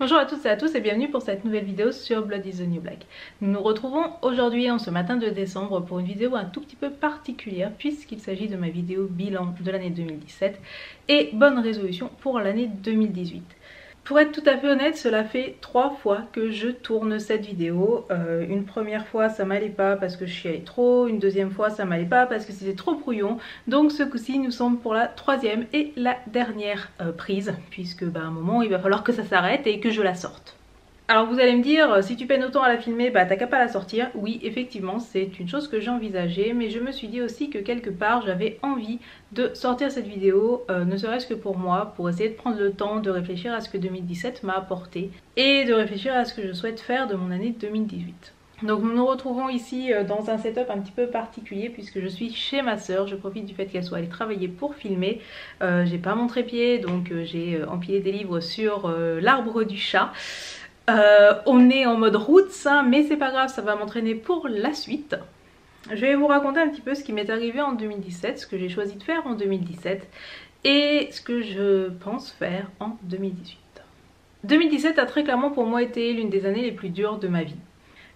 Bonjour à toutes et à tous et bienvenue pour cette nouvelle vidéo sur Blood is the New Black. Nous nous retrouvons aujourd'hui en ce matin de décembre pour une vidéo un tout petit peu particulière puisqu'il s'agit de ma vidéo bilan de l'année 2017 et bonne résolution pour l'année 2018. Pour être tout à fait honnête, cela fait 3 fois que je tourne cette vidéo. Une première fois ça m'allait pas parce que je chialais trop, une deuxième fois ça m'allait pas parce que c'était trop brouillon. Donc ce coup-ci nous sommes pour la troisième et la dernière prise, puisque à un moment il va falloir que ça s'arrête et que je la sorte. Alors vous allez me dire, si tu peines autant à la filmer, t'as qu'à pas la sortir. Oui, effectivement, c'est une chose que j'ai envisagée, mais je me suis dit aussi que quelque part j'avais envie de sortir cette vidéo, ne serait-ce que pour moi, pour essayer de prendre le temps de réfléchir à ce que 2017 m'a apporté et de réfléchir à ce que je souhaite faire de mon année 2018. Donc nous nous retrouvons ici dans un setup un petit peu particulier puisque je suis chez ma soeur. Je profite du fait qu'elle soit allée travailler pour filmer. J'ai pas mon trépied, donc j'ai empilé des livres sur l'arbre du chat. On est en mode roots, hein, mais c'est pas grave, ça va m'entraîner pour la suite. Je vais vous raconter un petit peu ce qui m'est arrivé en 2017, ce que j'ai choisi de faire en 2017 et ce que je pense faire en 2018. 2017 a très clairement pour moi été l'une des années les plus dures de ma vie.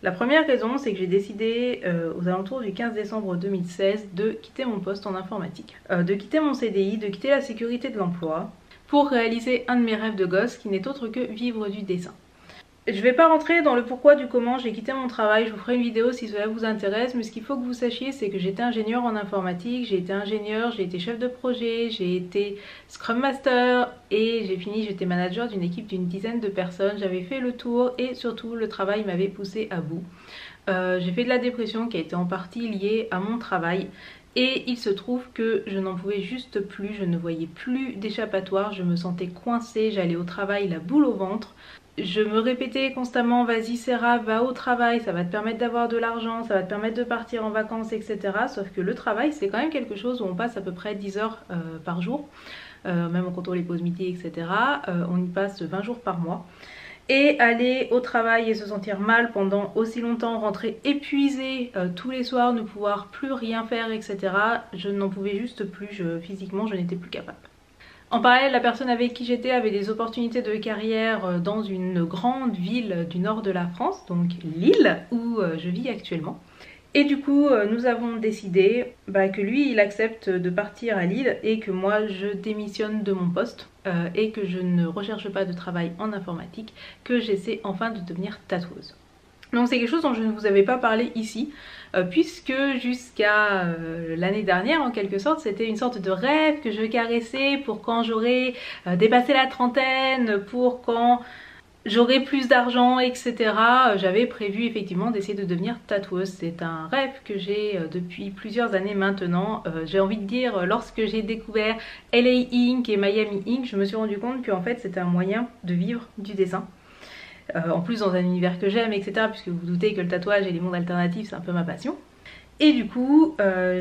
La première raison, c'est que j'ai décidé aux alentours du 15 décembre 2016 de quitter mon poste en informatique, de quitter mon CDI, de quitter la sécurité de l'emploi pour réaliser un de mes rêves de gosse qui n'est autre que vivre du dessin. Je vais pas rentrer dans le pourquoi du comment j'ai quitté mon travail, je vous ferai une vidéo si cela vous intéresse, mais ce qu'il faut que vous sachiez c'est que j'étais ingénieure en informatique, j'ai été ingénieure, j'ai été chef de projet, j'ai été Scrum Master et j'ai fini, j'étais manager d'une équipe d'une dizaine de personnes, j'avais fait le tour et surtout le travail m'avait poussé à bout. J'ai fait de la dépression qui a été en partie liée à mon travail. Et il se trouve que je n'en pouvais juste plus, je ne voyais plus d'échappatoire, je me sentais coincée, j'allais au travail la boule au ventre. Je me répétais constamment, vas-y Sarah, va au travail, ça va te permettre d'avoir de l'argent, ça va te permettre de partir en vacances, etc. Sauf que le travail, c'est quand même quelque chose où on passe à peu près 10 heures par jour, même en comptant les pauses midi, etc. On y passe 20 jours par mois. Et aller au travail et se sentir mal pendant aussi longtemps, rentrer épuisée tous les soirs, ne pouvoir plus rien faire, etc. Je n'en pouvais juste plus, physiquement je n'étais plus capable. En parallèle, la personne avec qui j'étais avait des opportunités de carrière dans une grande ville du nord de la France, donc Lille, où je vis actuellement. Et du coup, nous avons décidé que lui, il accepte de partir à Lille et que moi, je démissionne de mon poste et que je ne recherche pas de travail en informatique, que j'essaie enfin de devenir tatoueuse. Donc c'est quelque chose dont je ne vous avais pas parlé ici, puisque jusqu'à l'année dernière en quelque sorte c'était une sorte de rêve que je caressais pour quand j'aurais dépassé la trentaine, pour quand j'aurais plus d'argent, etc. J'avais prévu effectivement d'essayer de devenir tatoueuse. C'est un rêve que j'ai depuis plusieurs années maintenant. J'ai envie de dire, lorsque j'ai découvert LA Ink et Miami Ink, je me suis rendu compte qu'en fait c'était un moyen de vivre du dessin. En plus dans un univers que j'aime, etc. Puisque vous vous doutez que le tatouage et les mondes alternatifs c'est un peu ma passion. Et du coup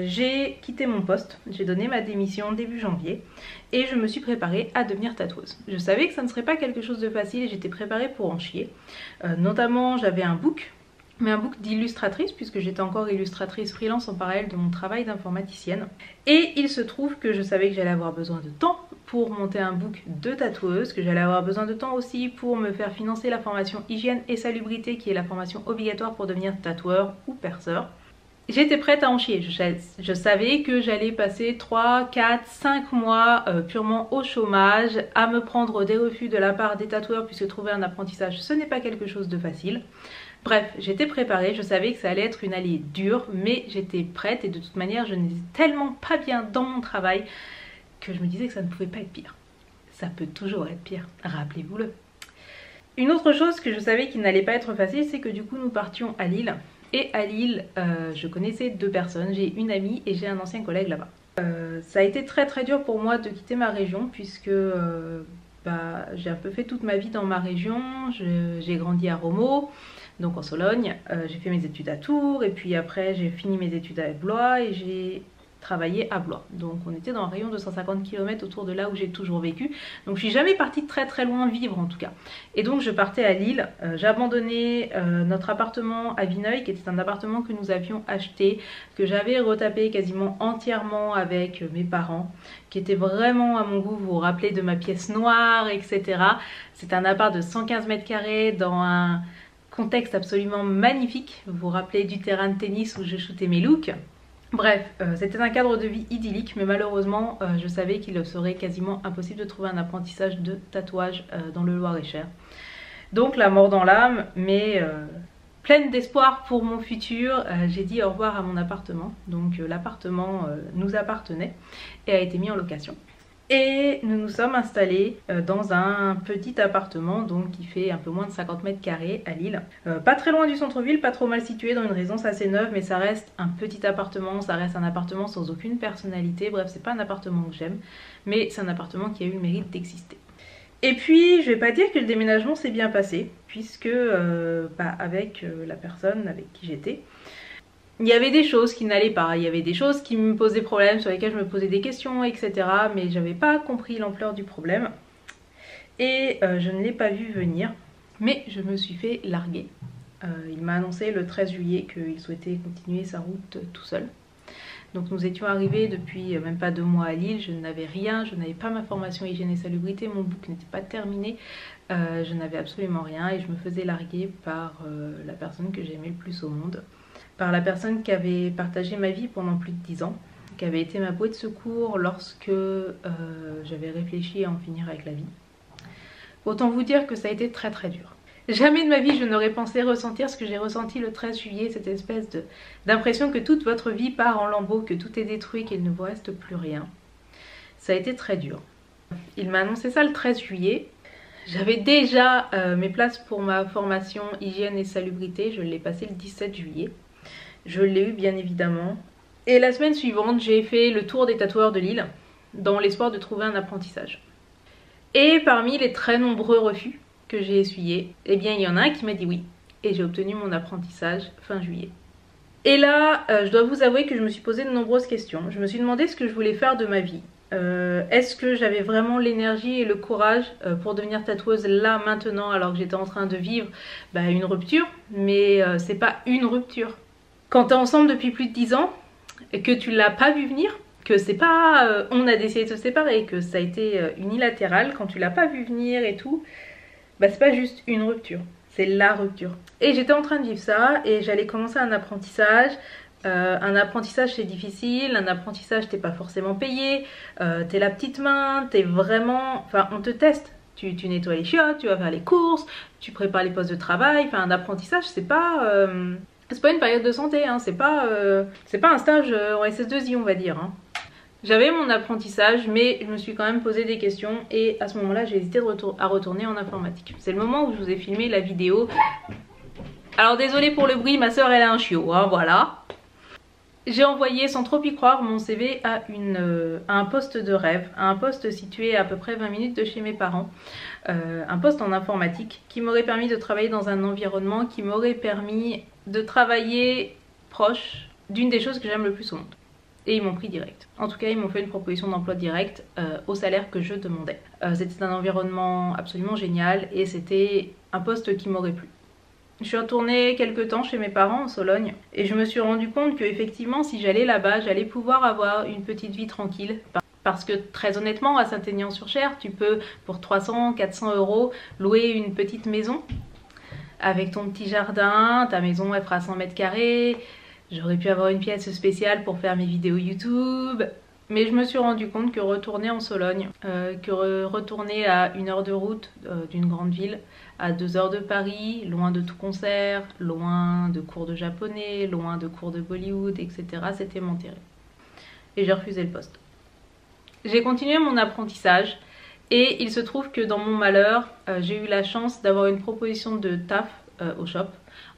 j'ai quitté mon poste, j'ai donné ma démission début janvier et je me suis préparée à devenir tatoueuse. Je savais que ça ne serait pas quelque chose de facile et j'étais préparée pour en chier. Notamment j'avais un book, mais un book d'illustratrice puisque j'étais encore illustratrice freelance en parallèle de mon travail d'informaticienne. Et il se trouve que je savais que j'allais avoir besoin de temps pour monter un book de tatoueuse, que j'allais avoir besoin de temps aussi pour me faire financer la formation hygiène et salubrité qui est la formation obligatoire pour devenir tatoueur ou perceur. J'étais prête à en chier, je savais que j'allais passer 3, 4, 5 mois purement au chômage, à me prendre des refus de la part des tatoueurs puisque trouver un apprentissage ce n'est pas quelque chose de facile. Bref, j'étais préparée, je savais que ça allait être une année dure, mais j'étais prête et de toute manière je n'étais tellement pas bien dans mon travail que je me disais que ça ne pouvait pas être pire. Ça peut toujours être pire, rappelez-vous-le. Une autre chose que je savais qu'il n'allait pas être facile, c'est que du coup nous partions à Lille. Et à Lille, je connaissais 2 personnes, j'ai une amie et j'ai un ancien collègue là-bas. Ça a été très dur pour moi de quitter ma région puisque j'ai un peu fait toute ma vie dans ma région. J'ai grandi à Romo, donc en Sologne, j'ai fait mes études à Tours et puis après j'ai fini mes études à Blois et j'ai travailler à Blois. Donc on était dans un rayon de 150 km autour de là où j'ai toujours vécu. Donc je suis jamais partie très loin vivre en tout cas. Et donc je partais à Lille. J'ai abandonné notre appartement à Vineuil, qui était un appartement que nous avions acheté, que j'avais retapé quasiment entièrement avec mes parents, qui était vraiment à mon goût. Vous vous rappelez de ma pièce noire, etc. C'est un appart de 115 mètres carrés dans un contexte absolument magnifique. Vous vous rappelez du terrain de tennis où je shootais mes looks. Bref, c'était un cadre de vie idyllique, mais malheureusement je savais qu'il serait quasiment impossible de trouver un apprentissage de tatouage dans le Loir-et-Cher. Donc la mort dans l'âme, mais pleine d'espoir pour mon futur, j'ai dit au revoir à mon appartement. Donc l'appartement nous appartenait et a été mis en location. Et nous nous sommes installés dans un petit appartement donc qui fait un peu moins de 50 mètres carrés à Lille. Pas très loin du centre-ville, pas trop mal situé, dans une résidence assez neuve, mais ça reste un petit appartement, ça reste un appartement sans aucune personnalité. Bref, c'est pas un appartement que j'aime, mais c'est un appartement qui a eu le mérite d'exister. Et puis je vais pas dire que le déménagement s'est bien passé, puisque avec la personne avec qui j'étais, il y avait des choses qui n'allaient pas, il y avait des choses qui me posaient problème, sur lesquelles je me posais des questions, etc. Mais j'avais pas compris l'ampleur du problème. Et je ne l'ai pas vu venir. Mais je me suis fait larguer. Il m'a annoncé le 13 juillet qu'il souhaitait continuer sa route tout seul. Donc nous étions arrivés depuis même pas 2 mois à Lille, je n'avais rien, je n'avais pas ma formation hygiène et salubrité, mon book n'était pas terminé, je n'avais absolument rien et je me faisais larguer par la personne que j'aimais le plus au monde. Par la personne qui avait partagé ma vie pendant plus de 10 ans, qui avait été ma bouée de secours lorsque j'avais réfléchi à en finir avec la vie. Autant vous dire que ça a été très dur. Jamais de ma vie je n'aurais pensé ressentir ce que j'ai ressenti le 13 juillet, cette espèce d'impression que toute votre vie part en lambeaux, que tout est détruit, qu'il ne vous reste plus rien. Ça a été très dur. Il m'a annoncé ça le 13 juillet. J'avais déjà mes places pour ma formation hygiène et salubrité, je l'ai passé le 17 juillet. Je l'ai eu bien évidemment. Et la semaine suivante, j'ai fait le tour des tatoueurs de Lille dans l'espoir de trouver un apprentissage. Et parmi les très nombreux refus que j'ai essuyés, eh bien il y en a un qui m'a dit oui. Et j'ai obtenu mon apprentissage fin juillet. Et là, je dois vous avouer que je me suis posé de nombreuses questions. Je me suis demandé ce que je voulais faire de ma vie. Est-ce que j'avais vraiment l'énergie et le courage pour devenir tatoueuse là maintenant alors que j'étais en train de vivre une rupture, mais c'est pas une rupture. Quand t'es ensemble depuis plus de 10 ans et que tu l'as pas vu venir, que c'est pas on a décidé de se séparer, que ça a été unilatéral, quand tu l'as pas vu venir et tout, c'est pas juste une rupture, c'est la rupture. Et j'étais en train de vivre ça et j'allais commencer un apprentissage. Un apprentissage c'est difficile, un apprentissage t'es pas forcément payé, t'es la petite main, t'es vraiment... Enfin on te teste, tu nettoies les chiottes, tu vas faire les courses, tu prépares les postes de travail, enfin un apprentissage c'est pas une période de santé, hein. C'est pas un stage en SS2I on va dire. Hein. J'avais mon apprentissage mais je me suis quand même posé des questions et à ce moment là j'ai hésité à retourner en informatique. C'est le moment où je vous ai filmé la vidéo. Alors désolée pour le bruit, ma soeur elle a un chiot, hein, voilà. J'ai envoyé sans trop y croire mon CV à un poste de rêve, à un poste situé à peu près 20 minutes de chez mes parents. Un poste en informatique qui m'aurait permis de travailler dans un environnement qui m'aurait permis de travailler proche d'une des choses que j'aime le plus au monde. Et ils m'ont pris direct. En tout cas, ils m'ont fait une proposition d'emploi direct au salaire que je demandais. C'était un environnement absolument génial et c'était un poste qui m'aurait plu. Je suis retournée quelques temps chez mes parents en Sologne et je me suis rendu compte que effectivement si j'allais là-bas j'allais pouvoir avoir une petite vie tranquille parce que très honnêtement à Saint-Aignan-sur-Cher tu peux pour 300-400 € louer une petite maison avec ton petit jardin, ta maison elle fera 100 mètres carrés, j'aurais pu avoir une pièce spéciale pour faire mes vidéos YouTube. Mais je me suis rendu compte que retourner en Sologne, que retourner à 1 heure de route d'une grande ville, à 2 heures de Paris, loin de tout concert, loin de cours de japonais, loin de cours de Bollywood, etc. c'était m'enterrer. Et j'ai refusé le poste. J'ai continué mon apprentissage et il se trouve que dans mon malheur, j'ai eu la chance d'avoir une proposition de taf au shop,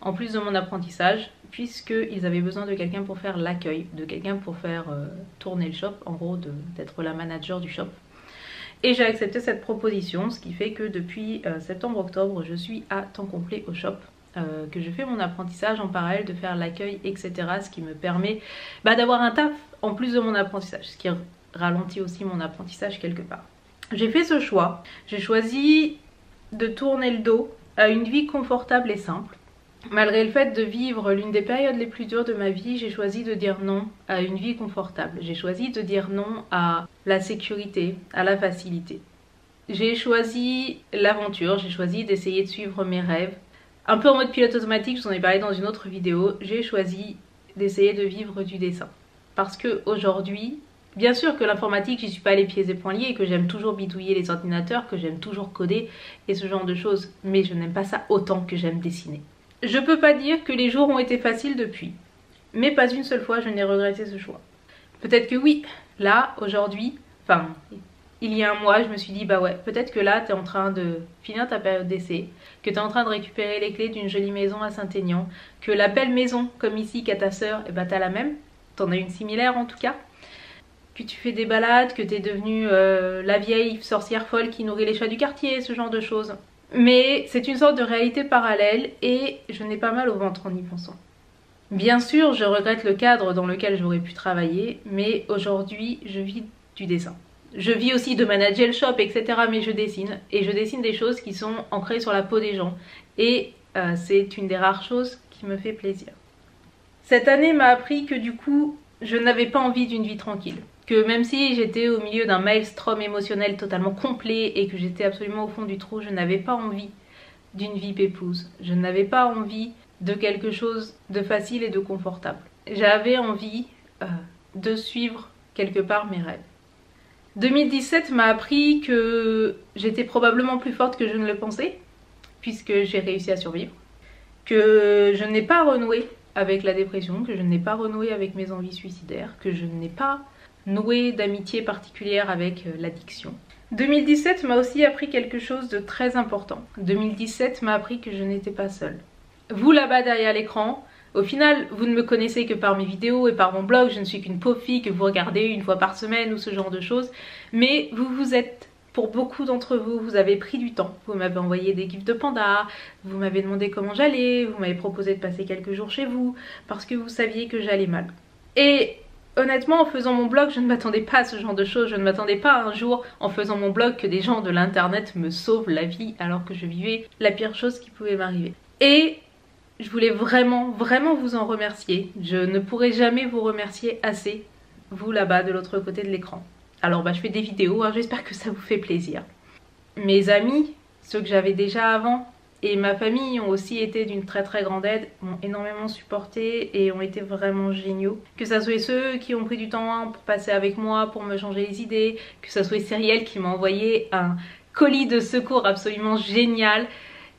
en plus de mon apprentissage, puisqu'ils avaient besoin de quelqu'un pour faire l'accueil, de quelqu'un pour faire tourner le shop, en gros d'être la manager du shop. Et j'ai accepté cette proposition, ce qui fait que depuis septembre-octobre, je suis à temps complet au shop. que je fais mon apprentissage en parallèle, de faire l'accueil, etc. Ce qui me permet d'avoir un taf en plus de mon apprentissage, ce qui ralentit aussi mon apprentissage quelque part. J'ai fait ce choix, j'ai choisi de tourner le dos à une vie confortable et simple. Malgré le fait de vivre l'une des périodes les plus dures de ma vie, j'ai choisi de dire non à une vie confortable. J'ai choisi de dire non à la sécurité, à la facilité. J'ai choisi l'aventure, j'ai choisi d'essayer de suivre mes rêves. Un peu en mode pilote automatique, je vous en ai parlé dans une autre vidéo, j'ai choisi d'essayer de vivre du dessin. Parce que aujourd'hui, bien sûr que l'informatique, j'y suis pas les pieds et poings liés, que j'aime toujours bidouiller les ordinateurs, que j'aime toujours coder et ce genre de choses, mais je n'aime pas ça autant que j'aime dessiner. Je peux pas dire que les jours ont été faciles depuis, mais pas une seule fois je n'ai regretté ce choix. Peut-être que oui, là, aujourd'hui, enfin, il y a un mois, je me suis dit, bah ouais, peut-être que là, t'es en train de finir ta période d'essai, que t'es en train de récupérer les clés d'une jolie maison à Saint-Aignan, que la belle maison, comme ici, qu'a ta sœur, et bah t'as la même, t'en as une similaire en tout cas, que tu fais des balades, que t'es devenue la vieille sorcière folle qui nourrit les chats du quartier, ce genre de choses. Mais c'est une sorte de réalité parallèle et je n'ai pas mal au ventre en y pensant. Bien sûr, je regrette le cadre dans lequel j'aurais pu travailler, mais aujourd'hui, je vis du dessin. Je vis aussi de manager le shop, etc. Mais je dessine. Et je dessine des choses qui sont ancrées sur la peau des gens. Et c'est une des rares choses qui me fait plaisir. Cette année m'a appris que du coup, je n'avais pas envie d'une vie tranquille. Que même si j'étais au milieu d'un maelstrom émotionnel totalement complet et que j'étais absolument au fond du trou, je n'avais pas envie d'une vie pépouze. Je n'avais pas envie de quelque chose de facile et de confortable. J'avais envie de suivre quelque part mes rêves. 2017 m'a appris que j'étais probablement plus forte que je ne le pensais, puisque j'ai réussi à survivre. Que je n'ai pas renoué avec la dépression, que je n'ai pas renoué avec mes envies suicidaires, que je n'ai pas noué d'amitié particulière avec l'addiction. 2017 m'a aussi appris quelque chose de très important. 2017 m'a appris que je n'étais pas seule. Vous là-bas derrière l'écran, au final, vous ne me connaissez que par mes vidéos et par mon blog, je ne suis qu'une pauvre fille que vous regardez une fois par semaine ou ce genre de choses, mais vous êtes, pour beaucoup d'entre vous, vous avez pris du temps. Vous m'avez envoyé des gifs de panda, vous m'avez demandé comment j'allais, vous m'avez proposé de passer quelques jours chez vous, parce que vous saviez que j'allais mal. Et honnêtement, en faisant mon blog, je ne m'attendais pas à ce genre de choses. Je ne m'attendais pas un jour, en faisant mon blog, que des gens de l'internet me sauvent la vie alors que je vivais la pire chose qui pouvait m'arriver. Et je voulais vraiment vous en remercier. Je ne pourrai jamais vous remercier assez, vous là-bas de l'autre côté de l'écran. Alors je fais des vidéos, hein, j'espère que ça vous fait plaisir. Mes amis, ceux que j'avais déjà avant, et ma famille ont aussi été d'une très grande aide, m'ont énormément supporté et ont été vraiment géniaux. Que ça soit ceux qui ont pris du temps pour passer avec moi, pour me changer les idées, que ça soit Cyrielle qui m'a envoyé un colis de secours absolument génial,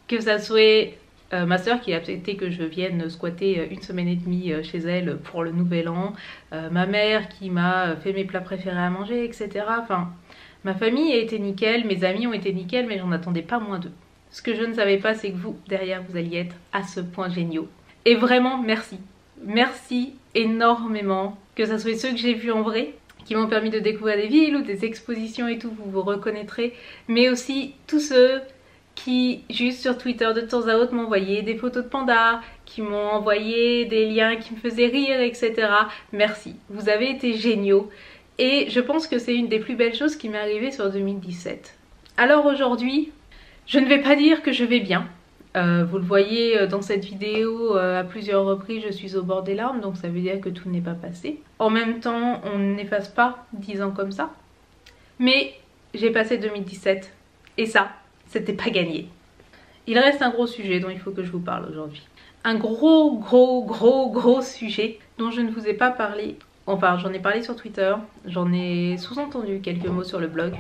que ça soit ma soeur qui a accepté que je vienne squatter une semaine et demie chez elle pour le nouvel an, ma mère qui m'a fait mes plats préférés à manger, etc. Enfin, ma famille a été nickel, mes amis ont été nickel, mais j'en attendais pas moins d'eux. Ce que je ne savais pas, c'est que vous, derrière, vous alliez être à ce point géniaux. Et vraiment, merci. Merci énormément. Que ça soit ceux que j'ai vus en vrai, qui m'ont permis de découvrir des villes ou des expositions et tout, vous vous reconnaîtrez. Mais aussi tous ceux qui, juste sur Twitter, de temps à autre, m'envoyaient des photos de pandas, qui m'ont envoyé des liens qui me faisaient rire, etc. Merci. Vous avez été géniaux. Et je pense que c'est une des plus belles choses qui m'est arrivée sur 2017. Alors aujourd'hui, je ne vais pas dire que je vais bien. Vous le voyez dans cette vidéo, à plusieurs reprises je suis au bord des larmes, donc ça veut dire que tout n'est pas passé. En même temps, on n'efface pas 10 ans comme ça. Mais j'ai passé 2017 et ça, c'était pas gagné. Il reste un gros sujet dont il faut que je vous parle aujourd'hui. Un gros sujet dont je ne vous ai pas parlé. Enfin, j'en ai parlé sur Twitter, j'en ai sous-entendu quelques mots sur le blog.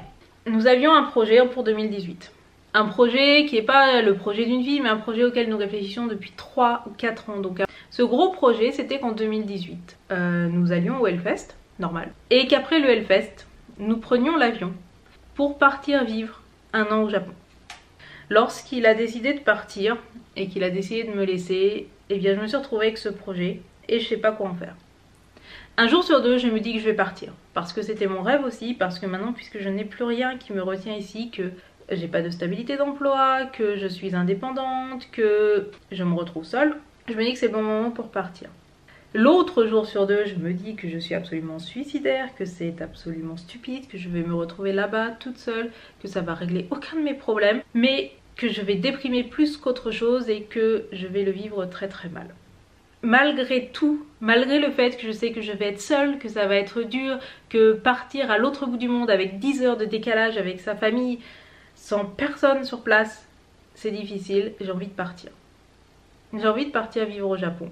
Nous avions un projet pour 2018. Un projet qui n'est pas le projet d'une vie, mais un projet auquel nous réfléchissions depuis 3 ou 4 ans. Donc, ce gros projet, c'était qu'en 2018, nous allions au Hellfest, normal. Et qu'après le Hellfest, nous prenions l'avion pour partir vivre un an au Japon. Lorsqu'il a décidé de partir et qu'il a décidé de me laisser, eh bien je me suis retrouvée avec ce projet et je sais pas quoi en faire. Un jour sur deux, je me dis que je vais partir. Parce que c'était mon rêve aussi, parce que maintenant, puisque je n'ai plus rien qui me retient ici, que j'ai pas de stabilité d'emploi, que je suis indépendante, que je me retrouve seule, je me dis que c'est le bon moment pour partir. L'autre jour sur deux, je me dis que je suis absolument suicidaire, que c'est absolument stupide, que je vais me retrouver là-bas toute seule, que ça va régler aucun de mes problèmes, mais que je vais déprimer plus qu'autre chose et que je vais le vivre très très mal. Malgré tout, malgré le fait que je sais que je vais être seule, que ça va être dur, que partir à l'autre bout du monde avec 10 heures de décalage avec sa famille, sans personne sur place, c'est difficile, j'ai envie de partir. J'ai envie de partir vivre au Japon.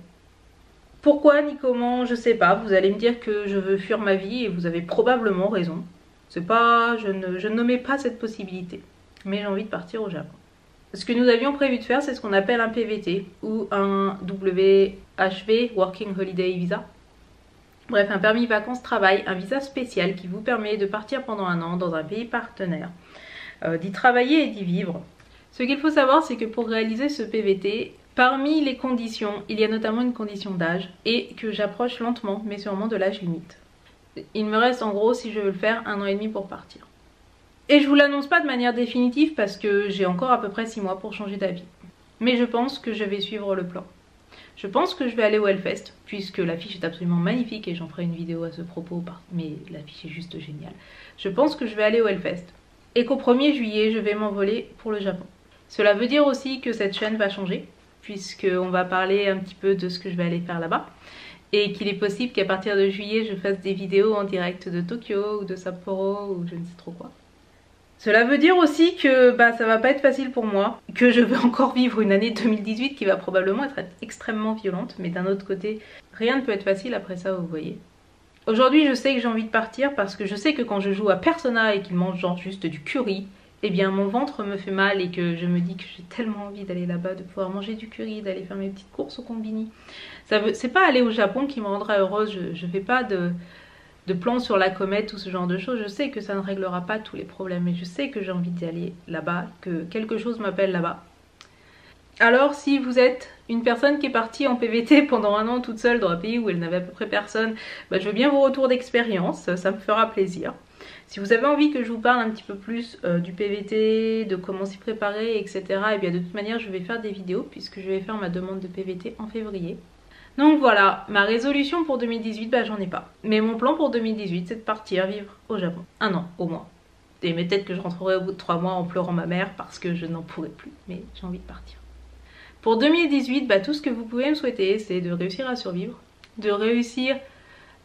Pourquoi ni comment, je sais pas. Vous allez me dire que je veux fuir ma vie et vous avez probablement raison. C'est pas, je ne nommais pas cette possibilité. Mais j'ai envie de partir au Japon. Ce que nous avions prévu de faire, c'est ce qu'on appelle un PVT ou un WHV, Working Holiday Visa. Bref, un permis vacances-travail, un visa spécial qui vous permet de partir pendant un an dans un pays partenaire, d'y travailler et d'y vivre. Ce qu'il faut savoir, c'est que pour réaliser ce PVT, parmi les conditions, il y a notamment une condition d'âge et que j'approche lentement mais sûrement de l'âge limite. Il me reste en gros, si je veux le faire, 1 an et demi pour partir. Et je vous l'annonce pas de manière définitive parce que j'ai encore à peu près 6 mois pour changer d'avis. Mais je pense que je vais suivre le plan. Je pense que je vais aller au Hellfest puisque l'affiche est absolument magnifique et j'en ferai une vidéo à ce propos, mais l'affiche est juste géniale. Je pense que je vais aller au Hellfest et qu'au 1er juillet, je vais m'envoler pour le Japon. Cela veut dire aussi que cette chaîne va changer, puisqu'on va parler un petit peu de ce que je vais aller faire là-bas. Et qu'il est possible qu'à partir de juillet, je fasse des vidéos en direct de Tokyo ou de Sapporo ou je ne sais trop quoi. Cela veut dire aussi que ça va pas être facile pour moi, que je vais encore vivre une année 2018 qui va probablement être extrêmement violente, mais d'un autre côté, rien ne peut être facile après ça, vous voyez. Aujourd'hui, je sais que j'ai envie de partir parce que je sais que quand je joue à Persona et qu'il mange genre juste du curry, eh bien mon ventre me fait mal et que je me dis que j'ai tellement envie d'aller là-bas, de pouvoir manger du curry, d'aller faire mes petites courses au combini. C'est pas aller au Japon qui me rendra heureuse, je fais pas de plan sur la comète ou ce genre de choses. Je sais que ça ne réglera pas tous les problèmes, mais je sais que j'ai envie d'y aller là-bas, que quelque chose m'appelle là-bas. Alors si vous êtes une personne qui est partie en PVT pendant 1 an toute seule dans un pays où elle n'avait à peu près personne, je veux bien vos retours d'expérience, ça me fera plaisir. Si vous avez envie que je vous parle un petit peu plus du PVT, de comment s'y préparer, etc. Et bien de toute manière je vais faire des vidéos puisque je vais faire ma demande de PVT en février. Donc voilà, ma résolution pour 2018, j'en ai pas. Mais mon plan pour 2018 c'est de partir vivre au Japon. 1 an au moins. Et mais peut-être que je rentrerai au bout de 3 mois en pleurant ma mère parce que je n'en pourrai plus. Mais j'ai envie de partir. Pour 2018, tout ce que vous pouvez me souhaiter c'est de réussir à survivre. De réussir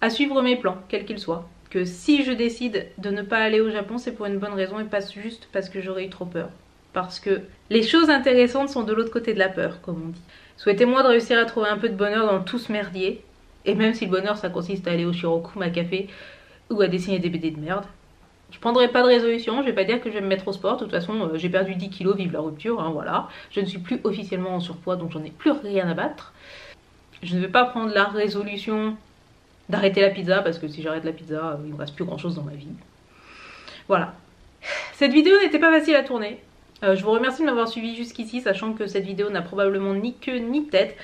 à suivre mes plans, quels qu'ils soient. Que si je décide de ne pas aller au Japon, c'est pour une bonne raison et pas juste parce que j'aurais eu trop peur. Parce que les choses intéressantes sont de l'autre côté de la peur, comme on dit. Souhaitez-moi de réussir à trouver un peu de bonheur dans tout ce merdier. Et même si le bonheur ça consiste à aller au Shirokuma Café ou à dessiner des BD de merde. Je prendrai pas de résolution, je vais pas dire que je vais me mettre au sport. De toute façon, j'ai perdu 10 kilos, vive la rupture, voilà. Je ne suis plus officiellement en surpoids, donc j'en ai plus rien à battre. Je ne vais pas prendre la résolution d'arrêter la pizza parce que si j'arrête la pizza, il ne me reste plus grand chose dans ma vie. Voilà. Cette vidéo n'était pas facile à tourner. Je vous remercie de m'avoir suivi jusqu'ici, sachant que cette vidéo n'a probablement ni queue ni tête.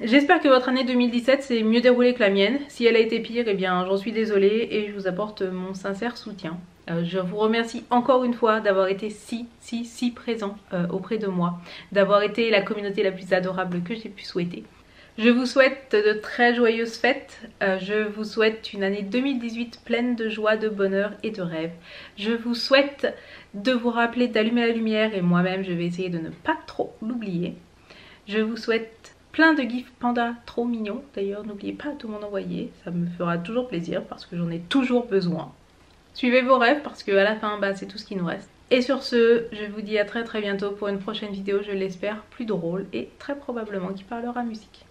J'espère que votre année 2017 s'est mieux déroulée que la mienne. Si elle a été pire, eh bien j'en suis désolée et je vous apporte mon sincère soutien. Je vous remercie encore une fois d'avoir été si présent auprès de moi, d'avoir été la communauté la plus adorable que j'ai pu souhaiter. Je vous souhaite de très joyeuses fêtes, je vous souhaite une année 2018 pleine de joie, de bonheur et de rêves. Je vous souhaite de vous rappeler d'allumer la lumière et moi-même je vais essayer de ne pas trop l'oublier. Je vous souhaite plein de gifs panda trop mignons, d'ailleurs n'oubliez pas de m'en envoyer, ça me fera toujours plaisir parce que j'en ai toujours besoin. Suivez vos rêves parce qu'à la fin c'est tout ce qui nous reste. Et sur ce, je vous dis à très bientôt pour une prochaine vidéo, je l'espère, plus drôle et très probablement qui parlera musique.